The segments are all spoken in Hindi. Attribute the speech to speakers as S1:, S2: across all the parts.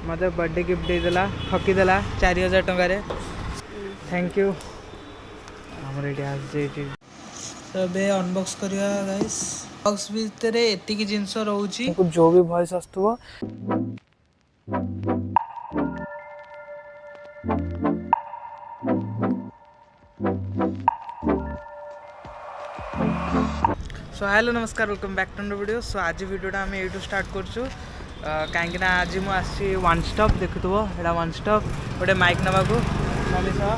S1: मत बर्थडे गिफ्ट देदेला ठकीदेला 4000 टकर थैंक यू आमर ये तो ये अनबॉक्स करिया गाइस बॉक्स भितर एतिकी जिनस रोची जो भी वॉइस आसुव सो हेलो नमस्कार welcome back to the video. So आज वीडियोटा आम यू स्टार्ट करूँ कहीं आज मुझे वन स्टॉप देखुव एटा वन स्टॉप गोटे माइक नवाक मम्मी सह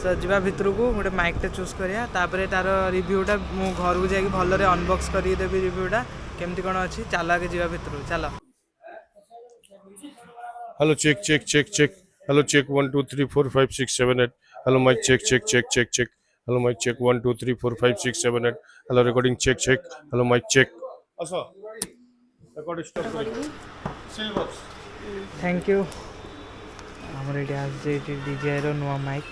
S1: सो जा भितर को गोटे माइकटे चूज करा तार रिव्यूटा मु घर को जाकि भलरे अनबॉक्स करदेवी रिव्यूटा केमती कौन अच्छी चल आगे जा भितर चल
S2: hello check check check check hello check 1 2 3 4 5 6 7 8 hello mic check check check check check hello mic check 1 2 3 4 5 6 7 8 hello recording check check hello mic check असो रिकॉर्ड स्टॉप करी सील बॉक्स
S1: थैंक यू आमर ये आज DJI रो नुआ माइक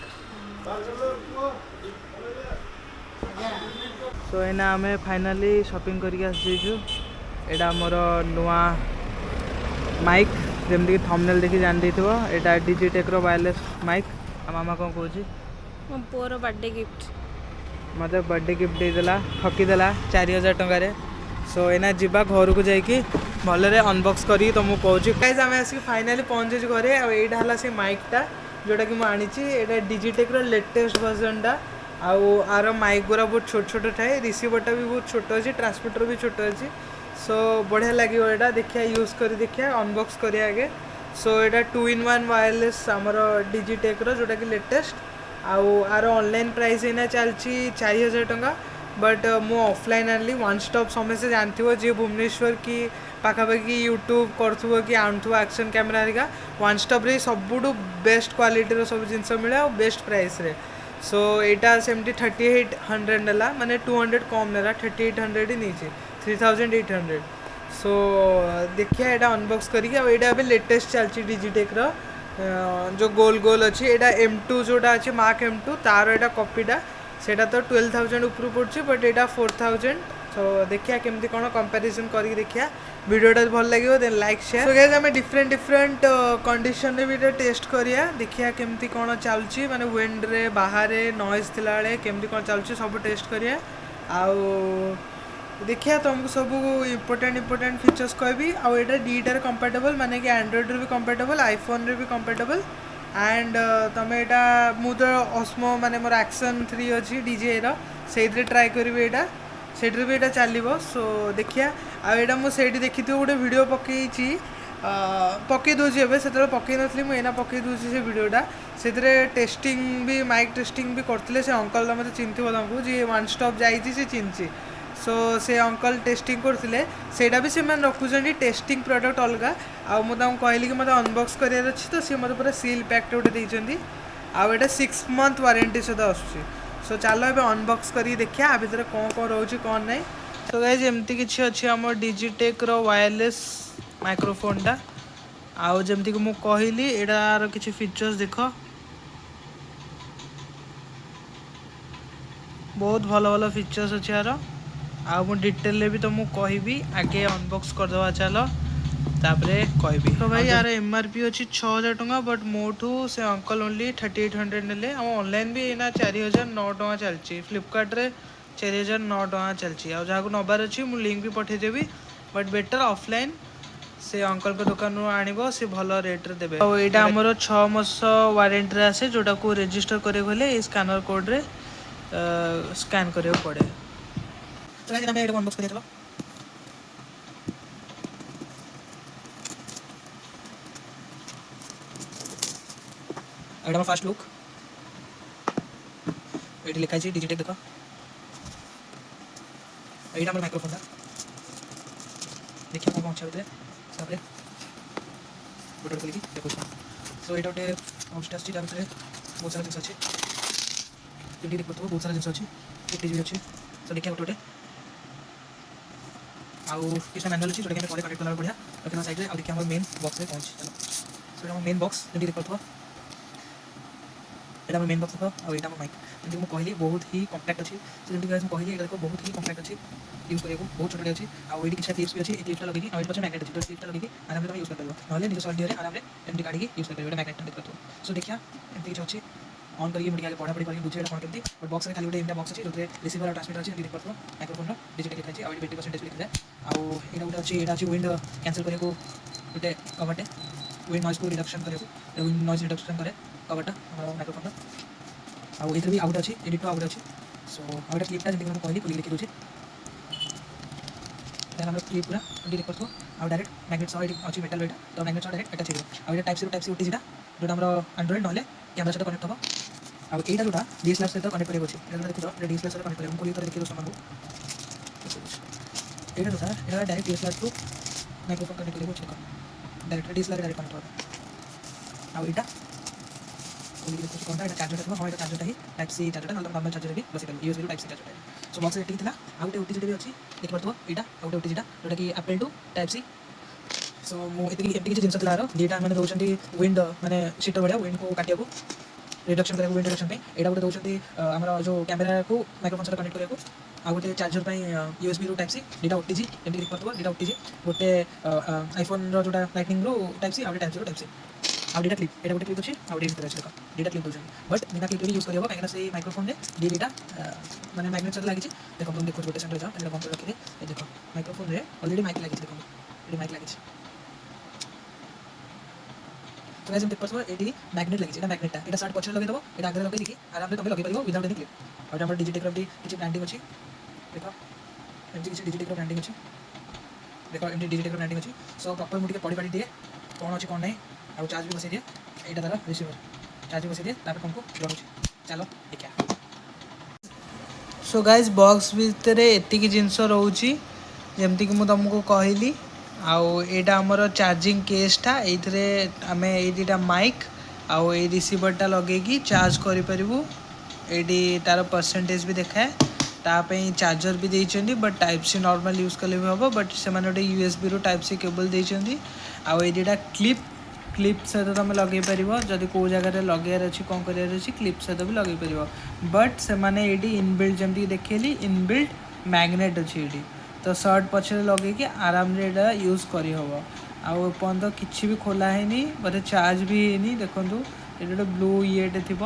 S1: सो एना आम फाइनाली शॉपिंग करके आसु एटा आमर नुआ माइक जमती थंबनेल देखि जान देथिबो एटा डिजिटेक रो वायरलेस माइक आ मामा कोन कहूची
S3: मो पोर बर्थडे गिफ्ट
S1: मत बर्थडे गिफ्ट देदेला ठकीदेला 4000 टकर सो एना जीवा घर को जाकि भलरे अनबॉक्स करी तुमको कहूँ गाइस आम आसिक फाइनाली पहुँचे घरे आईटा है से माइकटा जोटा कि मुझे डिजिटेक रो लेटेस्ट वर्जनटा आउ आर माइक गुरा बहुत छोट छोट थाए रिसीवरटा भी बहुत छोट अच्छे ट्रांसमीटर भी छोट अच्छी सो बढ़िया लगे यहाँ देखिए यूज कर देखिए अनबॉक्स करिए आगे सो यहाँ 2-in-1 वायरलेस आमर डिजिटेक रो जोटा कि लेटेस्ट आउ आर ऑनलाइन प्राइस एना चलती 4000 टंका बट मु ऑफलाइन आनली वन स्टॉप समस्ते जानते जी भुवनेश्वर की पाखापाखि यूट्यूब करूँ कि आणुव एक्शन कैमेरा हरिका वन स्टॉप रे सबुठू बेस्ट क्वालिटी सब जिनस मिले और बेस्ट प्राइस रे सो यहाँ सेमती 3800 नेला माने 200 कम नेला 3800 ही नहीं 3800 सो देखिए यहाँ अनबॉक्स करके लेटेस्ट चलती डिजिटेक रो जो गोल गोल अच्छी यहाँ M2 जोटा अच्छे मार्क M2 तार यहाँ कॉपीटा सेटा तो 12,000 ऊपर पड़े बट यहाँ 4,000 सो देखिए केमती कौन कंपैरिजन करके देखिए वीडियोटा भल लगे then like share so guys हमें डिफरेंट डिफरेंट कंडीशन रे भी टेस्ट करिया देखिए केमती कौन चलची माने विंड रे बाहर नॉइज थिला बेले केमती कौन चलची सब टेस्ट करिया आउ देखिए तुमको सब इम्पोर्टेंट फीचर्स कहबी आउ एटा डीटार कंपैटिबल माने कि एंड्रॉइड रे भी कंपैटिबल आईफोन रे भी कंपैटिबल एंड तुम यहाँ मु तो ऑस्मो माने मोर एक्शन 3 अच्छी DJI रो से ट्राए करी यहाँ से भी यहाँ चलो सो देखिए आईटा मुझे देखी गोटे वीडियो पकई पकई दूसरी एवं से पकई नी मुझे पकई दूसरी से वीडियोटा से टेस्टिंग भी माइक टेस्टिंग भी करते से अंकल मत चिन्ह तुमको जी वन स्टॉप जाइए से चिन्ह सो से अंकल टेस्टिंग करते सेटा भी से रखुच्च टेस्टिंग प्रोडक्ट अलग आउ मुझे कहली कि मतलब अनबॉक्स करार अच्छी तो सी मतलब पूरा सील पैक्ट गोटे देती आउ एटा 6 month वारंटी सहित आसूँ सो चलो ए अनबॉक्स कर देखिए आ भर कौन कौन रोचे कौन ना सो गाइस एमती किसी अच्छी आम डिजिटेक रो वायरलेस माइक्रोफोनटा आउ जमती कि मुझे कहली एटार किसी फीचर्स देख बहुत भल भल फीचर्स अच्छे यार आउ मु डिटेल भी तुमको कहबी आगे अनबॉक्स करदे चलो तापरे कहबी तो भाई यार MRP अच्छी 6,000 टंका बट मोठू से अंकल ओनली 3800 नेले आम ऑनलाइन भी एना 4,009 टंका चलती फ्लिपकार्ट रे 4,009 टंका चलती आ जहाँ नबार अच्छी मुझे लिंक भी पठेदेवी बट बेटर ऑफलाइन से अंकल के दुकान आणव से भल रेट रे देबे और यहाँ आमर 6 मास वारंटी आसे जोटा को रजिस्टर करे गले स्कैनर कोड रे स्कैन करे पड़े तो हमें अनबॉक्स कर चलो एटा फास्ट लुक ये लिखा है डिजिटेक देख यहाँ माइक्रोफोन देखिए कौन पहुँचा तापर गोटे खोलिक देखो सो ये गोटे होमस्टे आस बहुत सारा जिन अच्छे देख पार्थ बहुत सारा जिन अच्छी टीवी अच्छे सो देखिए गोटे आउ किसी मैनुअल अच्छी जो कनेक्ट कला बढ़िया रखना साइड में देखिए मेन बॉक्स में पहुँच चलो सो मेन बॉक्स जमी देख पार्थ एटा मेन बक्स देखो आ एटा माइक जेमति मु कहली बहुत ही कॉम्पैक्ट अछि सो जेमति गाइस मु कहली एटा देखो बहुत ही कॉम्पैक्ट अछि यूज करियो बहुत छोटे अछि आ एडी किछा क्लिप्स भी अछि ए क्लिप्स लगे आ एटा पछे मैग्नेट अछि तो क्लिप्स लगे आराम से यूज कर परिबो नहले निज सॉल्ट दियरे आराम रे एमटी काढी यूज कर परिबो एटा मैग्नेट देखो तो सो देखिया एमती किछ अछि ऑन करिए मुझे पढ़ा पढ़ी करिए बुझे कोन केमती बट बॉक्स रे खाली गोटे एमटा बॉक्स अछि जोते रिसीवर और ट्रांसमीटर अछि देख परतो माइक्रोफोन रो डिजिटल लिखा अछि आ 20% डिस्प्ले लिखा आ एटा गोटे अछि एटा अछि विंड कैंसिल करियो गोटे कवरटे विंड नॉइज को रिडक्शन करियो विंड नॉइज रिडक्शन करे कवरटा हमर माइक्रोफोन रो आ एथि भी आउट अछि एडिट आउट अछि सो आ एटा क्लिपटा जेमति हम कहली लिखि दोछि देन हम क्लिप पूरा डिलीट करतो आ डायरेक्ट मैग्नेट सॉ एडिट अछि मेटल वेट तो मैग्नेट सॉ डायरेक्ट अटैच हो आ एटा टाइप सी ओटीजी टा जोटा हमर एंड्रॉइड नहले कैमरा सहित कनेक्ट हो आ एटा जोटा डीएसएलआर सहित कनेक्ट करियो अछि एटा देखो डीएसएलआर सहित कनेक्ट करियो हम कोली कर देखियो समान एटा जोटा एटा direct DSLR to microphone connect करियो अछि डायरेक्ट डीएसएलआर डायरेक्ट कनेक्ट हो आ एटा कोली कर देखियो कोनटा एटा चार्जर देखो हम एटा चार्जर ही टाइप सी चार्जर नल नॉर्मल चार्जर भी बस USB type C charger so box एटिंग थिला आ गोटे ओटीजी भी अछि देख परतो एटा आ गोटे ओटीजी टा जोटा कि एप्पल टू टाइप सी सो मो एति किछि जिंस थिला रो डेटा माने दोछंती विंड माने शीट बढिया विंड को काटिया को रिडक्शन करे विंड रिडक्शन पे एटा गोटे दोछंती हमर जो कैमरा को माइक्रोफोन से कनेक्ट करे को आ गोटे चार्जर पे यूएसबी रो टाइप सी डेटा ओटीजी एमटी देख परतो डेटा ओटीजी गोटे आईफोन रो जोटा लाइटनिंग रो टाइप सी आ गोटे टाइप सी रो टाइप सी आ डेटा क्लिप एटा गोटे क्लिप अछि आ डेटा क्लिप अछि डेटा क्लिप दोछन बट बिना क्लिप भी यूज करियो काहे से माइक्रोफोन रे डेटा माने मैग्नेट से लागी छी देखो तुम देखो गोटे सेंटर जाओ एटा बंद रखि दे ए देखो माइक्रोफोन रे ऑलरेडी माइक लागी छी देखो एडी माइक लागी छी तो गाइस हम देख परछो एडी मैग्नेट लागि छै एटा मैग्नेट ता एटा शर्ट पछरे लगे देबो एटा आगे लगे देखि आराम से तमे लगे परिबो विदाउट एनी क्लिप और हमर डिजिटेक रो किछि ब्रांडिंग अछि देखो एमजी किछि डिजिटेक रो ब्रांडिंग अछि देखो एमडी डिजिटेक रो ब्रांडिंग अछि सो प्रॉपर मुटी के पढी पढी दिए कोन अछि कोन नै आ चार्ज भी बसै दिए एटा तारा रिसीवर चार्ज भी बसै दिए तापर तुमको रहू छै चलो देखिया सो गाइस बॉक्स भितरे एतिकी जिनस रहउची जेमति कि मु तुमको कहली आउ एटा हमर चार्जिंग केसटा एइथरे आमे एइ दिटा माइक आउ एइ रिसीवरटा लगेकी चार्ज करि परिबु एडी तार परसेंटेज भी देखाए तापे चार्जर भी देइछन्ती but type C normal use कले भी होबो बट से माने ओटे यूएसबी रो टाइप सी केबल देइछन्ती आउ एइ दिटा क्लिप सहित तुम लगे पार जदि कौ जगह लगार अच्छी कौन करार अच्छी क्लिप सहित भी लगे पार बट से मैंने ये इनबिल्ट जमी देखली इनबिल्ट मैग्नेट अच्छी ये तो सर्ट पछरे लगे कि आराम से यूज करी हम आपर्त किसी भी खोला है बोधे चार्ज भी है देखूँ ये गोटे ब्लू ये थी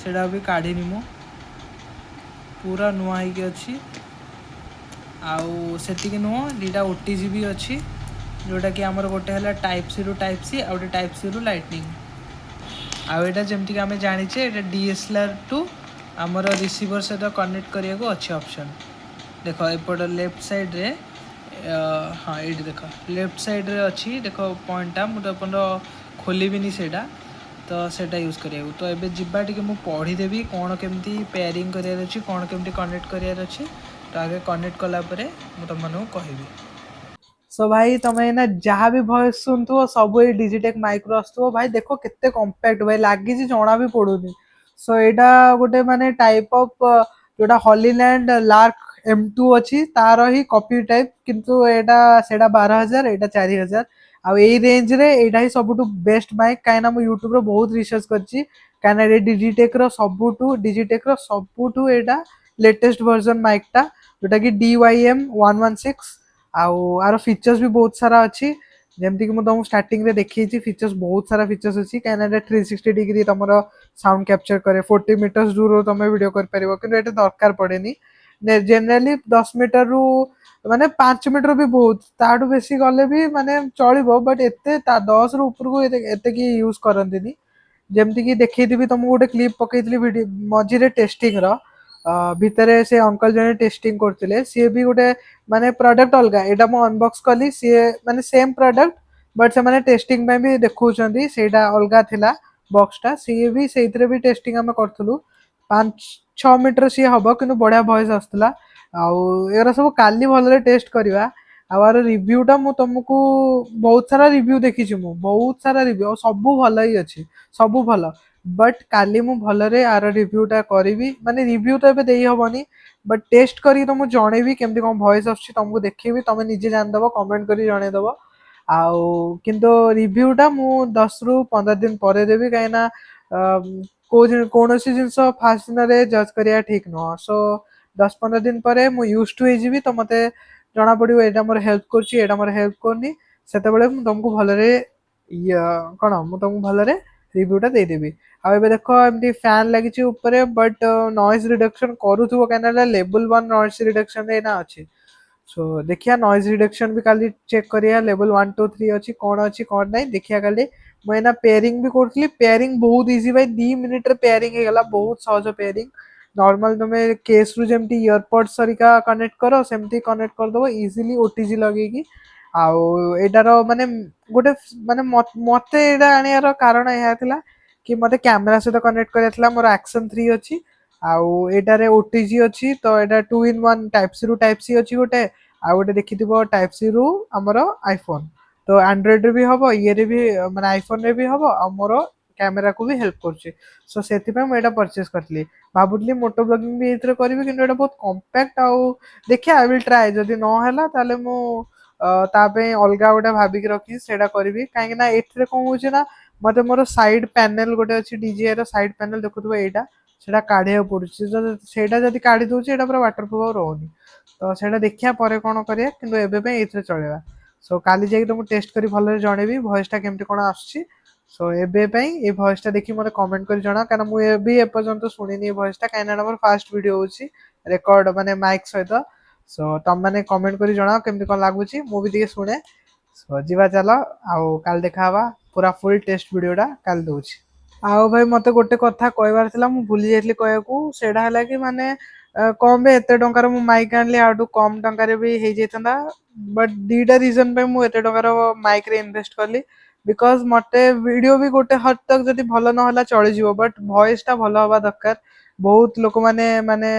S1: से भी काढ़नी मु पूरा नुआ होगी अच्छी आती नुह दीटा ओटीजी भी अच्छी जोटा कि आमर गोटे है टाइप सी रु टाइप सी आ गोटे टाइप सी रु लाइटनिंग आईटा जमती कि आम जाचे ये डीएसएलआर टू आमर रिसीवर सहित कनेक्ट करने को अच्छे ऑप्शन देख एपट लेफ्ट साइड रे हाँ ये देख लेफ्ट साइड रे अच्छी देख पॉइंटा मुझे खोलबी से तो सेटा यूज करिया तो एबे जिबा टिके मु पढ़ीदेवी कौन केमती पेयरिंग करार अच्छी कौन केमती कनेक्ट करार अच्छी तो आगे कनेक्ट कला तुम कहबी सो भाई तुम्हें ना जहाँ भी वॉइस सुनथु सब ये डिजिटेक माइक्रो आसुव भाई देखो केते कॉम्पैक्ट भाई लगी जना भी पड़ुनी सो यहाँ गोटे माने टाइप ऑफ जोटा हॉलीलैंड लार्क M2 अच्छी तार ही कॉपी टाइप किंतु एटा सेटा 12,000 एटा 4,000 आ एई रेंज रे एटा ही सबुटु बेस्ट माइक काइना मु यूट्यूब रे बहुत रिसर्च करची काइना रे डिजिटेक रो सबुटु एटा लेटेस्ट वर्जन माइक टा जोटा कि DYM 116 आउ आर फीचर्स भी बहुत सारा अच्छी जमती कि तुमको स्टार्टिंग रे देखी फीचर्स बहुत सारा फीचर्स अच्छी कहीं 360 डिग्री तुम साउंड कैप्चर करे 40 मीटर्स दूर तुम वीडियो कर पार कि दरकार पड़ेनी जनरली 10 मीटर रु माने 5 मीटर भी बहुत ताठू बेसी गले भी माने चलिबो बट एते 10 रु ऊपर को एते की यूज करंतिनी जमती कि देखैथिबी तुमको गोटे क्लिप पकईली वीडियो मझिरे टेस्टिंग रो भितरे से अंकल जने टेस्टिंग करथिले सी भी गोटे माने प्रोडक्ट अलगा एटा मु अनबॉक्स कली सी माने सेम प्रोडक्ट बट से माने टेस्टिंग में भी देखौछंती सेटा अलगा थिला बॉक्सटा सी भी सेइथरे भी टेस्टिंग हम करथलु 5-6 मीटर सी हबो किंतु बढ़िया वॉइस आस्तला आउ एरा सब काली भलरे टेस्ट करवा आर रिव्यूटा मु तुमको बहुत सारा रिव्यू देखी मु बहुत सारा रिव्यू सब भल ही अच्छी सब भल बट काली मु भलरे आर रिव्यूटा करी माने रिव्यू तो एबे देई हबनी बट टेस्ट करी तुमको जणेबी केमती कौन वॉइस आछी तुमको देखिए तुम निजे जानदब कमेंट करी जणेदब आउ किंतु रिव्यूटा मु 10 रु 15 दिन पर देबी कहीं କୌଣସି ଜିନିଷ ଫାଷ୍ଟ ଦିନରେ ଜଜ୍ କରିବା ଠିକ୍ ନୁହଁ। ସୋ 10-15 ଦିନ ପରେ ମୁଁ ୟୁଜ୍ ଟୁ ହେଇଯିବି, ତ ମୋତେ ଜଣାପଡ଼ିବ ଏଇଟା ମୋର ହେଲ୍ପ କରୁଛି, ଏଇଟା ମୋର ହେଲ୍ପ କରୁନି। ସେତେବେଳେ ମୁଁ ତମକୁ ଭଲରେ କ'ଣ ମୁଁ ତମକୁ ଭଲରେ ରିଭ୍ୟୁଟା ଦେଇଦେବି। ଆଉ ଏବେ ଦେଖ ଏମିତି ଫ୍ୟାନ୍ ଲାଗିଛି ଉପରେ, ବଟ୍ ନଏଜ୍ ରିଡକ୍ସନ୍ କରୁଥିବ, କାହିଁକିନା ଲେବୁଲ୍ 1 ନଏଜ୍ ରିଡକ୍ସନ୍ ଏଇନା ଅଛି। ସୋ ଦେଖିବା ନଏଜ୍ ରିଡକ୍ସନ୍ ବି କାଲି ଚେକ୍ କରିବା, ଲେବୁଲ୍ 1 2 3 ଅଛି କ'ଣ ନାହିଁ ଦେଖିବା କାଲି। ମୁଁ ଏଇନା ପେୟାରିଂ ବି କରୁଥିଲି, ପେୟାରିଂ ବହୁତ ଇଜି ଭାଇ, 2 ମିନିଟ୍ରେ ପେୟାରିଂ ହେଇଗଲା, ବହୁତ ସହଜ ପେୟାରିଂ। ନର୍ମାଲ ତୁମେ କେସ୍ରୁ ଯେମିତି ଇୟରପଡ୍ସ ସରିକା କନେକ୍ଟ କର, ସେମିତି କନେକ୍ଟ କରିଦେବ ଇଜିଲି OTG ଲଗେଇକି। ଆଉ ଏଇଟାର ମାନେ ଗୋଟେ ମାନେ ମୋତେ ଏଇଟା ଆଣିବାର କାରଣ ଏହା ଥିଲା କି ମୋତେ କ୍ୟାମେରା ସହିତ କନେକ୍ଟ କରିବାର ଥିଲା। ମୋର ଆକ୍ସନ୍ 3 ଅଛି, ଆଉ ଏଇଟାରେ OTG ଅଛି, ତ ଏଇଟା 2 in 1 ଟାଇପ୍ ସି ରୁ ଟାଇପ୍ ସି ଅଛି ଗୋଟେ, ଆଉ ଗୋଟେ ଦେଖିଥିବ ଟାଇପ୍ ସି ରୁ ଆମର ଆଇଫୋନ୍। ତ ଆଣ୍ଡ୍ରଏଡ଼୍ରେ ବି ହେବ, ଇଏରେ ବି ମାନେ ଆଇଫୋନ୍ରେ ବି ହେବ, ଆଉ ମୋର କ୍ୟାମେରାକୁ ବି ହେଲ୍ପ କରୁଛି। ସୋ ସେଥିପାଇଁ ମୁଁ ଏଇଟା ପରଚେସ୍ କରିଥିଲି। ଭାବୁଥିଲି ମୋଟୋ ବ୍ଲଗିଂ ବି ଏଇଥିରେ କରିବି, କିନ୍ତୁ ଏଇଟା ବହୁତ କମ୍ପାକ୍ଟ, ଆଉ ଦେଖିବା ଆଇ ୱିଲ୍ ଟ୍ରାଏ। ଯଦି ନ ହେଲା ତାହେଲେ ମୁଁ ତା ପାଇଁ ଅଲଗା ଗୋଟେ ଭାବିକି ରଖିଛି, ସେଇଟା କରିବି। କାହିଁକିନା ଏଥିରେ କ'ଣ ହେଉଛି ନା, ମୋତେ ମୋର ସାଇଡ୍ ପ୍ୟାନେଲ୍ ଗୋଟେ ଅଛି, DJIର ସାଇଡ୍ ପ୍ୟାନେଲ୍ ଦେଖୁଥିବ ଏଇଟା, ସେଇଟା କାଢ଼ିବାକୁ ପଡ଼ୁଛି। ସେଇଟା ଯଦି କାଢ଼ି ଦେଉଛି ଏଇଟା ପୁରା ୱାଟର୍ ପ୍ରୁଫ୍ ଆଉ ରହୁନି। ତ ସେଇଟା ଦେଖିବା ପରେ କ'ଣ କରିବା, କିନ୍ତୁ ଏବେ ପାଇଁ ଏଇଥିରେ ଚଳେଇବା। ସୋ କାଲି ଯାଇକି ତମକୁ ଟେଷ୍ଟ କରି ଭଲରେ ଜଣେଇବି ଭଏସ୍ଟା କେମିତି କ'ଣ ଆସୁଛି। ସୋ ଏବେ ପାଇଁ ଏଇ ଭଏସ୍ଟା ଦେଖି ମୋତେ କମେଣ୍ଟ କରି ଜଣାଅ, କାରଣ ମୁଁ ବି ଏପର୍ଯ୍ୟନ୍ତ ଶୁଣିନି ଏ ଭଏସ୍ଟା, କାହିଁକିନା ମୋର ଫାଷ୍ଟ ଭିଡ଼ିଓ ହେଉଛି ରେକର୍ଡ଼ ମାନେ ମାଇକ୍ ସହିତ। ସୋ ତମମାନେ କମେଣ୍ଟ କରି ଜଣାଅ କେମିତି କ'ଣ ଲାଗୁଛି, ମୁଁ ବି ଟିକେ ଶୁଣେ। ସୋ ଯିବା ଚାଲ, ଆଉ କାଲି ଦେଖାହେବା। ପୁରା ଫୁଲ୍ ଟେଷ୍ଟ ଭିଡ଼ିଓଟା କାଲି ଦେଉଛି। ଆଉ ଭାଇ ମୋତେ ଗୋଟେ କଥା କହିବାର ଥିଲା, ମୁଁ ଭୁଲି ଯାଇଥିଲି କହିବାକୁ। ସେଇଟା ହେଲା କି ମାନେ କ'ଣ ପାଇଁ ଏତେ ଟଙ୍କାର ମୁଁ ମାଇକ୍ ଆଣିଲି, ଆଠୁ କମ୍ ଟଙ୍କାରେ ବି ହେଇଯାଇଥାନ୍ତା। ବଟ୍ 2ଟା ରିଜନ୍ ପାଇଁ ମୁଁ ଏତେ ଟଙ୍କାର ମାଇକ୍ରେ ଇନଭେଷ୍ଟ କଲି। ବିକଜ୍ ମୋତେ ଭିଡ଼ିଓ ବି ଗୋଟେ ହଦ୍ ତକ୍ ଯଦି ଭଲ ନହେଲା ଚଳିଯିବ, ବଟ୍ ଭଏସ୍ଟା ଭଲ ହେବା ଦରକାର। ବହୁତ ଲୋକମାନେ ମାନେ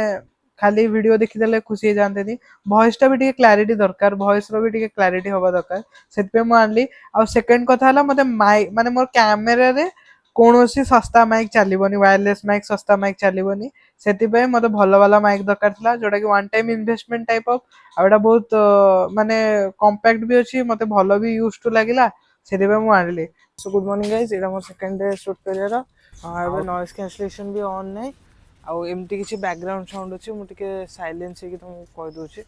S1: ଖାଲି ଭିଡ଼ିଓ ଦେଖିଦେଲେ ଖୁସି ହେଇଯାଆନ୍ତେନି, ଭଏସ୍ଟା ବି ଟିକେ କ୍ଲାରିଟି ଦରକାର, ଭଏସ୍ର ବି ଟିକେ କ୍ଲାରିଟି ହେବା ଦରକାର। ସେଥିପାଇଁ ମୁଁ ଆଣିଲି। ଆଉ ସେକେଣ୍ଡ କଥା ହେଲା, ମୋତେ ମାନେ ମୋର କ୍ୟାମେରାରେ କୌଣସି ଶସ୍ତା ମାଇକ୍ ଚାଲିବନି, ୱାୟାରଲେସ୍ ମାଇକ୍ ଶସ୍ତା ମାଇକ୍ ଚାଲିବନି। ସେଥିପାଇଁ ମୋତେ ଭଲ ବାଲା ମାଇକ୍ ଦରକାର ଥିଲା, ଯେଉଁଟାକି one time investment type of. ଆଉ ଏଇଟା ବହୁତ ମାନେ କମ୍ପାକ୍ଟ ବି ଅଛି, ମୋତେ ଭଲ ବି ୟୁଜ୍ ଟୁ ଲାଗିଲା, ସେଥିପାଇଁ ମୁଁ ଆଣିଲି। ସୋ ଗୁଡ୍ ମର୍ଣ୍ଣିଂ ଗାଇଜ୍, ଏଇଟା ମୋ ସେକେଣ୍ଡ ଡେ ସୁଟ୍ କରିବାର। ଏବେ ନଏଜ୍ କ୍ୟାନ୍ସଲେସନ୍ ବି ଅନ୍ ନାହିଁ, ଆଉ ଏମିତି କିଛି ବ୍ୟାକ୍ଗ୍ରାଉଣ୍ଡ ସାଉଣ୍ଡ ଅଛି, ମୁଁ ଟିକେ ସାଇଲେନ୍ସ ହେଇକି ତୁମକୁ କହିଦେଉଛି।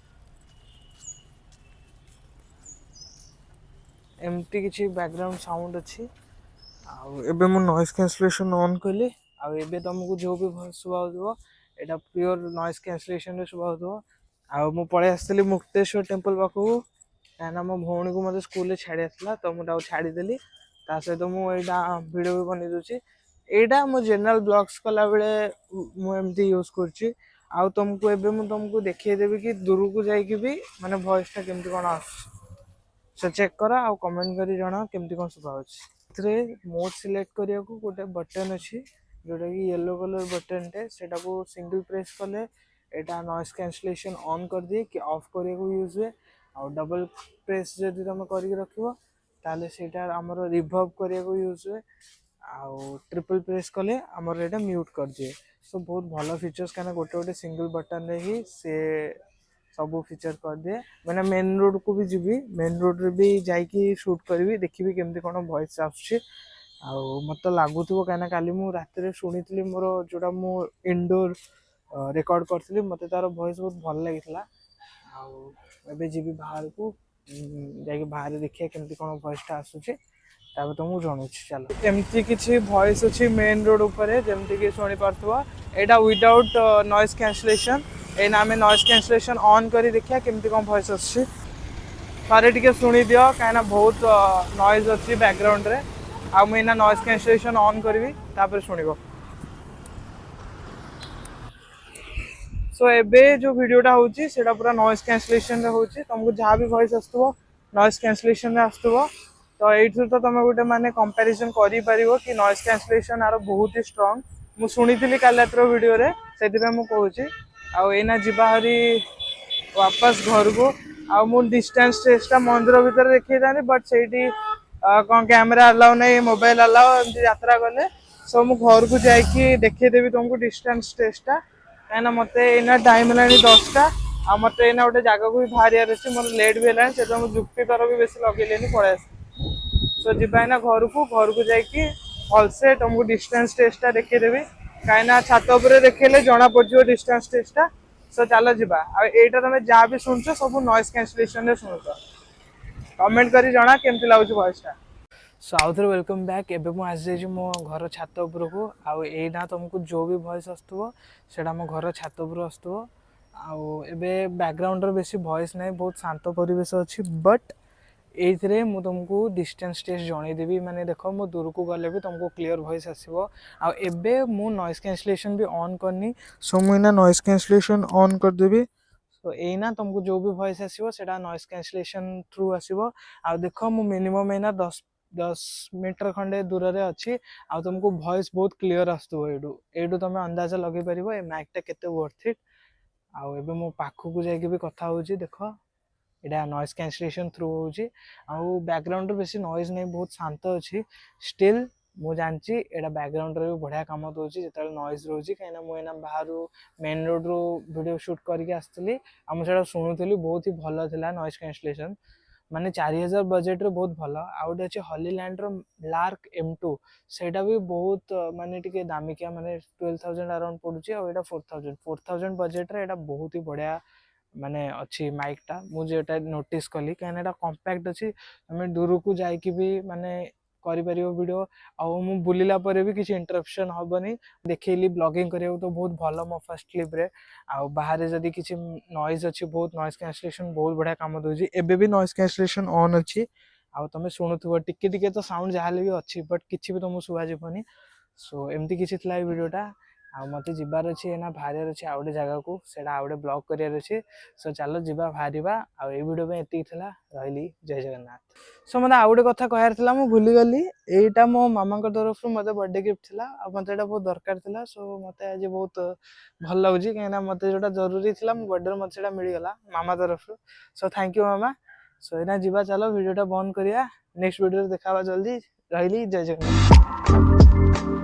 S1: ଏମିତି କିଛି ବ୍ୟାକ୍ଗ୍ରାଉଣ୍ଡ ସାଉଣ୍ଡ ଅଛି। ଆଉ ଏବେ ମୁଁ ନଏଜ୍ କ୍ୟାନ୍ସଲେସନ୍ ଅନ୍ କଲି, ଆଉ ଏବେ ତୁମକୁ ଯେଉଁ ବି ଭଏସ୍ ଶୁଭା ହେଉଥିବ ଏଇଟା ପିଓର ନଏଜ୍ କ୍ୟାନ୍ସଲେସନ୍ରେ ଶୁଭା ହେଉଥିବ। ଆଉ ମୁଁ ପଳେଇ ଆସିଥିଲି ମୁକ୍ତେଶ୍ୱର ଟେମ୍ପଲ୍ ପାଖକୁ, କାହିଁକିନା ମୋ ଭଉଣୀକୁ ମୋତେ ସ୍କୁଲରେ ଛାଡ଼ି ଆସିଥିଲା, ତ ମୁଁ ତାକୁ ଛାଡ଼ିଦେଲି। ତା ସହିତ ମୁଁ ଏଇଟା ଭିଡ଼ିଓ ବି ବନେଇ ଦେଉଛି। ଏଇଟା ମୁଁ ଜେନେରାଲ୍ ବ୍ଲଗ୍ସ କଲାବେଳେ ମୁଁ ଏମିତି ୟୁଜ୍ କରୁଛି। ଆଉ ତୁମକୁ ଏବେ ମୁଁ ତୁମକୁ ଦେଖେଇଦେବି କି ଦୂରକୁ ଯାଇକି ବି ମାନେ ଭଏସ୍ଟା କେମିତି କ'ଣ ଆସୁଛି। ସୋ ଚେକ୍ କର, ଆଉ କମେଣ୍ଟ କରି ଜଣାଅ କେମିତି କ'ଣ ଶୁଭା ହେଉଛି। ଏଥିରେ ମୋଡ୍ ସିଲେକ୍ଟ କରିବାକୁ ଗୋଟେ ବଟନ୍ ଅଛି, ଯେଉଁଟାକି ୟେଲୋ କଲର୍ ବଟନ୍ଟେ। ସେଇଟାକୁ ସିଙ୍ଗଲ୍ ପ୍ରେସ୍ କଲେ ଏଇଟା ନଏଜ୍ କ୍ୟାନ୍ସଲେସନ୍ ଅନ୍ କରିଦିଏ କି ଅଫ୍ କରିବାକୁ ୟୁଜ୍ ହୁଏ। ଆଉ ଡବଲ୍ ପ୍ରେସ୍ ଯଦି ତୁମେ କରିକି ରଖିବ ତାହେଲେ ସେଇଟା ଆମର ରିଭର୍ବ କରିବାକୁ ୟୁଜ୍ ହୁଏ। ଆଉ ଟ୍ରିପଲ୍ ପ୍ରେସ୍ କଲେ ଆମର ଏଇଟା ମ୍ୟୁଟ୍ କରିଦିଏ। ସୋ ବହୁତ ଭଲ ଫିଚର୍ସ, କାହିଁକିନା ଗୋଟେ ସିଙ୍ଗଲ୍ ବଟନ୍ରେ ହିଁ ସେ ସବୁ ଫିଚର୍ କରିଦିଏ। ମାନେ ମେନ୍ ରୋଡ଼୍କୁ ବି ଯିବି, ମେନ୍ ରୋଡ଼୍ରେ ବି ଯାଇକି ସୁଟ୍ କରିବି, ଦେଖିବି କେମିତି କ'ଣ ଭଏସ୍ ଆସୁଛି। ଆଉ ମୋତେ ଲାଗୁଥିବ, କାହିଁକିନା କାଲି ମୁଁ ରାତିରେ ଶୁଣିଥିଲି ମୋର ଯେଉଁଟା ମୁଁ ଇନଡୋର୍ ରେକର୍ଡ଼ କରିଥିଲି, ମୋତେ ତା'ର ଭଏସ୍ ବହୁତ ଭଲ ଲାଗିଥିଲା। ଆଉ ଏବେ ଯିବି ବାହାରକୁ, ଯାଇକି ବାହାରେ ଦେଖିବା କେମିତି କ'ଣ ଭଏସ୍ଟା ଆସୁଛି, ତାପରେ ତୁମକୁ ଜଣାଉଛି। ଚାଲ, ଏମିତି କିଛି ଭଏସ୍ ଅଛି ମେନ୍ ରୋଡ଼୍ ଉପରେ, ଯେମିତିକି ଶୁଣିପାରୁଥିବ। ଏଇଟା ୱିଦାଉଟ୍ ନଏଜ୍ କ୍ୟାନ୍ସଲେସନ୍। ଏଇନା ଆମେ ନଏଜ୍ କ୍ୟାନ୍ସଲେସନ୍ ଅନ୍ କରି ଦେଖିବା କେମିତି କ'ଣ ଭଏସ୍ ଆସୁଛି। ଥରେ ଟିକେ ଶୁଣିଦିଅ, କାହିଁକିନା ବହୁତ ନଏଜ୍ ଅଛି ବ୍ୟାକ୍ଗ୍ରାଉଣ୍ଡରେ। ଆଉ ମୁଁ ଏଇନା ନଏଜ୍ କ୍ୟାନ୍ସଲେସନ୍ ଅନ୍ କରିବି, ତାପରେ ଶୁଣିବ। ସୋ ଏବେ ଯେଉଁ ଭିଡ଼ିଓଟା ହେଉଛି ସେଇଟା ପୁରା ନଏଜ୍ କ୍ୟାନ୍ସଲେସନ୍ରେ ହେଉଛି। ତୁମକୁ ଯାହା ବି ଭଏସ୍ ଆସୁଥିବ ନଏଜ୍ କ୍ୟାନ୍ସଲେସନ୍ରେ ଆସୁଥିବ। ତ ଏଇଥିରୁ ତ ତୁମେ ଗୋଟେ ମାନେ କମ୍ପାରିଜନ୍ କରିପାରିବ କି ନଏଜ୍ କ୍ୟାନ୍ସଲେସନ୍ ଆର ବହୁତ ହି ଷ୍ଟ୍ରଙ୍ଗ। ମୁଁ ଶୁଣିଥିଲି କାଲି ରାତିର ଭିଡ଼ିଓରେ, ସେଥିପାଇଁ ମୁଁ କହୁଛି। ଆଉ ଏଇନା ଯିବା ହାରି ୱାପସ୍ ଘରକୁ। ଆଉ ମୁଁ ଡିଷ୍ଟାନ୍ସ ଟେଷ୍ଟଟା ମନ୍ଦିର ଭିତରେ ଦେଖେଇଥାନ୍ତି, ବଟ୍ ସେଇଠି କ'ଣ କ୍ୟାମେରା ଆଲାଉ ନାହିଁ, ମୋବାଇଲ ଆଲାଉ, ଏମିତି ଯାତ୍ରା କଲେ। ସୋ ମୁଁ ଘରକୁ ଯାଇକି ଦେଖେଇଦେବି ତୁମକୁ ଡିଷ୍ଟାନ୍ସ ଟେଷ୍ଟଟା, କାହିଁକିନା ମୋତେ ଏଇନା ଟାଇମ୍ ହେଲାଣି 10ଟା। ଆଉ ମୋତେ ଏଇନା ଗୋଟେ ଜାଗାକୁ ବି ବାହାରିବାର ଅଛି, ମୋର ଲେଟ୍ ବି ହେଲାଣି। ସେଥିପାଇଁ ମୁଁ ଯୁକ୍ତିତର ବି ବେଶୀ ଲଗେଇଲିନି, ପଳେଇ ଆସିଲି। ସୋ ଯିବା ଏଇନା ଘରକୁ ଯାଇକି भलसे तुमको डिस्टेंस टेस्टा देखदेवी कहीं छात उपर देखेले जना पड़ो डिस्टेंस टेस्टा। सो चलो जीवा आईटा तुम जहाँ भी शुणुच सब नॉइस कैंसलेशन रे शुणुच कमेंट करी जना केमती लगुच वॉइसटा। सो आउ थे वेलकम बैक एबे मु आसी जाइए मो घर छात उपर को आईना तुमको जो भी वॉइस आसुव सेटा मो घर छात उपर आसुव आबे बैकग्राउंड बेसी वॉइस नहीं बहुत शांत परिवेश अच्छी बट ये मु तुमको डिस्टेंस टेस्ट जनईदेवी माने देख मो दूर को गले भी तुमको क्लियर वॉइस आसो आबे मु नॉइस कैंसलेशन भी ऑन करनी। सो मुझे नॉइस कैंसलेशन ऑन करदेवी। तो यहीना तुमको जो भी वॉइस आसो सेटा नॉइस कैंसलेशन थ्रू आसो आ देख मु मिनिमम यहीना 10 मीटर खंडे दूर रे अच्छी आ तुमको वॉइस बहुत क्लियर आसो एडू तुम अंदाजा लगे पार ए माइकटा केते वर्थ इट आउ एबे मो पाखु जाइए भी कथा होची देख एटा नॉइस कैंसलेशन थ्रू होची आउ बैकग्राउंड बेसी नॉइज नहीं बहुत शांत अच्छी स्टिल मु जानची एटा बैकग्राउंड रे बढ़िया काम दोची जेतल नॉइज रोची कहिना मु एना बाहर मेन रोड रो वीडियो शूट करके आस्तली आ मु सेटा सुनुतली बहुत ही भलो थिला नॉइस कैंसलेशन माने 4000 बजेट रे बहुत भलो आउट अछि हॉलीलैंड रो लार्क M2 सेटा भी बहुत माने टिके दामिकिया माने 12000 अराउंड पडुची आ एटा 4000 बजेट रे एटा बहुत ही बढ़िया माने अच्छी माइकटा मुझे नोटिस कली कहीं कंपैक्ट अच्छी तुम दूर को जाकि भी माने करि परियो वीडियो आउ मु बुलिला परे भी किसी इंटरप्शन हबनी देखैली ब्लॉगिंग करियो तो बहुत भलो मो फर्स्ट क्लिप रे आउ बाहर जदी किसी नॉइज अच्छी बहुत नॉइस कैंसलेशन बहुत बढ़िया काम दोजी एबे भी नॉइस कैंसलेशन ऑन अच्छी आउ तुम शुणुथुव टिके टिके तो साउंड जहाले भी अच्छी बट किछि भी तुमको सुवा जिवनी। सो एमती किछि थला ए वीडियोटा आ मते जिबार अछि एना भारियार अछि आउडे जगह को सेडा आउडे ब्लॉग करियार अछि। सो चलो जिबा भारिबा आ ए वीडियो में एति थला रहली जय जगन्नाथ। सो मते आउडे कथा कहयार थला मु भूली गली एटा मो मामा को तरफ मते बर्थडे गिफ्ट थला आ मते एटा बहुत दरकार थला। सो मते आज बहुत भल लागुजी कहना मते जोटा जरूरी थला मु बर्थडे मते सेडा मिली गला मामा तरफ। सो थैंक यू मामा। सो एना जिबा चलो वीडियोटा बंद करिया नेक्स्ट वीडियो देखाबा जल्दी रहली जय जगन्नाथ।